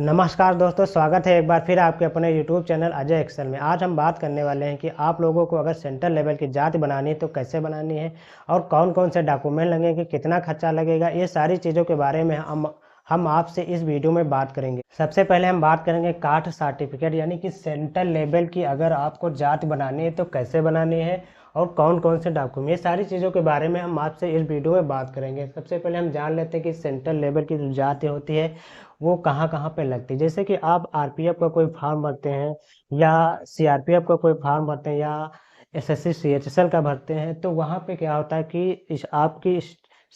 नमस्कार दोस्तों, स्वागत है एक बार फिर आपके अपने YouTube चैनल अजय एक्सेल में। आज हम बात करने वाले हैं कि आप लोगों को अगर सेंटर लेवल की जांच बनानी है तो कैसे बनानी है और कौन कौन से डॉक्यूमेंट लगेंगे, कितना खर्चा लगेगा, ये सारी चीज़ों के बारे में हम आपसे इस वीडियो में बात करेंगे। सबसे पहले हम बात करेंगे कास्ट सर्टिफिकेट, यानी कि सेंटर लेवल की अगर आपको जांच बनानी है तो कैसे बनानी है और कौन कौन से डॉक्यूमेंट, ये सारी चीज़ों के बारे में हम आपसे इस वीडियो में बात करेंगे। सबसे पहले हम जान लेते हैं कि सेंटर लेवल की जो जांच होती है वो कहाँ कहाँ पे लगती है। जैसे कि आप आरपीएफ का कोई फॉर्म भरते हैं या सीआरपीएफ का कोई फॉर्म भरते हैं या एसएससी सीएचएसएल का भरते हैं, तो वहाँ पे क्या होता है कि आपकी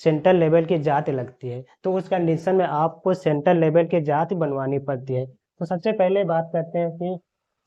सेंटर लेवल की जांच लगती है, तो उस कंडीशन में आपको सेंटर लेवल की जांच बनवानी पड़ती है। तो सबसे पहले बात करते हैं कि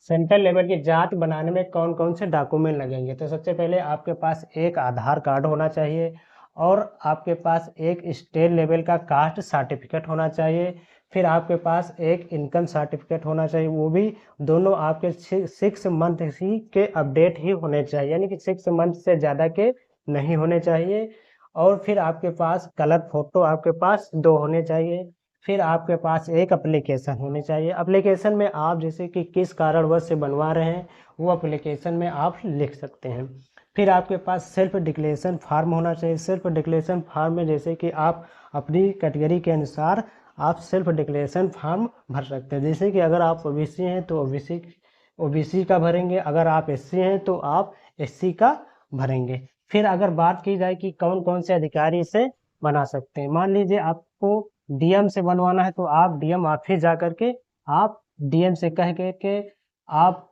सेंट्रल लेवल की जांच बनाने में कौन कौन से डॉक्यूमेंट लगेंगे। तो सबसे पहले आपके पास एक आधार कार्ड होना चाहिए और आपके पास एक स्टेट लेवल का कास्ट सर्टिफिकेट होना चाहिए। फिर आपके पास एक इनकम सर्टिफिकेट होना चाहिए, वो भी दोनों आपके 6 मंथ ही के अपडेट ही होने चाहिए, यानी कि 6 मंथ से ज़्यादा के नहीं होने चाहिए। और फिर आपके पास कलर फोटो आपके पास 2 होने चाहिए। फिर आपके पास एक एप्लीकेशन होनी चाहिए। एप्लीकेशन में आप जैसे कि किस कारणवश से बनवा रहे हैं वो एप्लीकेशन में आप लिख सकते हैं। फिर आपके पास सेल्फ डिक्लेरेशन फार्म होना चाहिए। सेल्फ डिक्लेरेशन फार्म में जैसे कि आप अपनी कैटेगरी के अनुसार आप सेल्फ डिक्लेरेशन फॉर्म भर सकते हैं। जैसे कि अगर आप ओबीसी हैं तो ओबीसी का भरेंगे, अगर आप एससी हैं तो आप एससी का भरेंगे। फिर अगर बात की जाए कि कौन कौन से अधिकारी इसे बना सकते हैं, मान लीजिए आपको डीएम से बनवाना है तो आप डीएम ऑफिस जा करके आप डीएम से कह के आप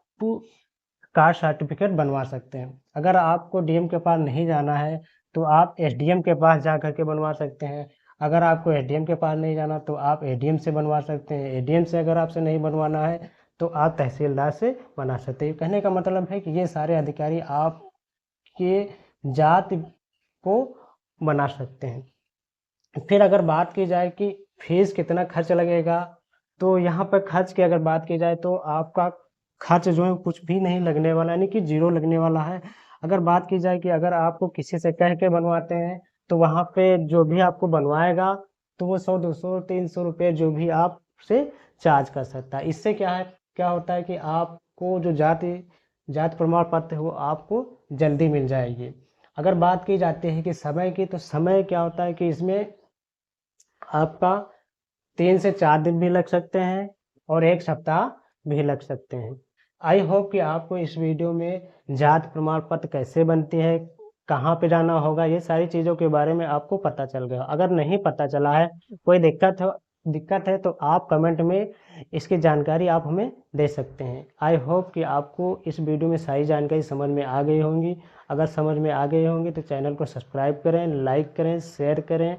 कास्ट सर्टिफिकेट बनवा सकते हैं। अगर आपको डीएम के पास नहीं जाना है तो आप एसडीएम के पास जा करके बनवा सकते हैं। अगर आपको एसडीएम के पास नहीं जाना तो आप एडीएम से बनवा सकते हैं। एडीएम से अगर आपसे नहीं बनवाना है तो आप तहसीलदार से बना सकते हैं। कहने का मतलब है कि ये सारे अधिकारी आपके जात को बना सकते हैं। फिर अगर बात की जाए कि फीस कितना खर्च लगेगा, तो यहाँ पर खर्च की अगर बात की जाए तो आपका खर्च जो है कुछ भी नहीं लगने वाला, यानी कि जीरो लगने वाला है। अगर बात की जाए कि अगर आपको किसी से कह के बनवाते हैं तो वहाँ पे जो भी आपको बनवाएगा तो वो 100 200 300 रुपये जो भी आपसे चार्ज कर सकता है। इससे क्या होता है कि आपको जो जाति प्रमाण पत्र है वो आपको जल्दी मिल जाएगी। अगर बात की जाती है कि समय की, तो समय क्या होता है कि इसमें आपका 3 से 4 दिन भी लग सकते हैं और 1 सप्ताह भी लग सकते हैं। आई होप कि आपको इस वीडियो में जाति प्रमाण पत्र कैसे बनती है, कहाँ पे जाना होगा, ये सारी चीज़ों के बारे में आपको पता चल गया। अगर नहीं पता चला है, कोई दिक्कत है तो आप कमेंट में इसकी जानकारी आप हमें दे सकते हैं। आई होप कि आपको इस वीडियो में सारी जानकारी समझ में आ गई होंगी। अगर समझ में आ गई होंगी तो चैनल को सब्सक्राइब करें, लाइक करें, शेयर करें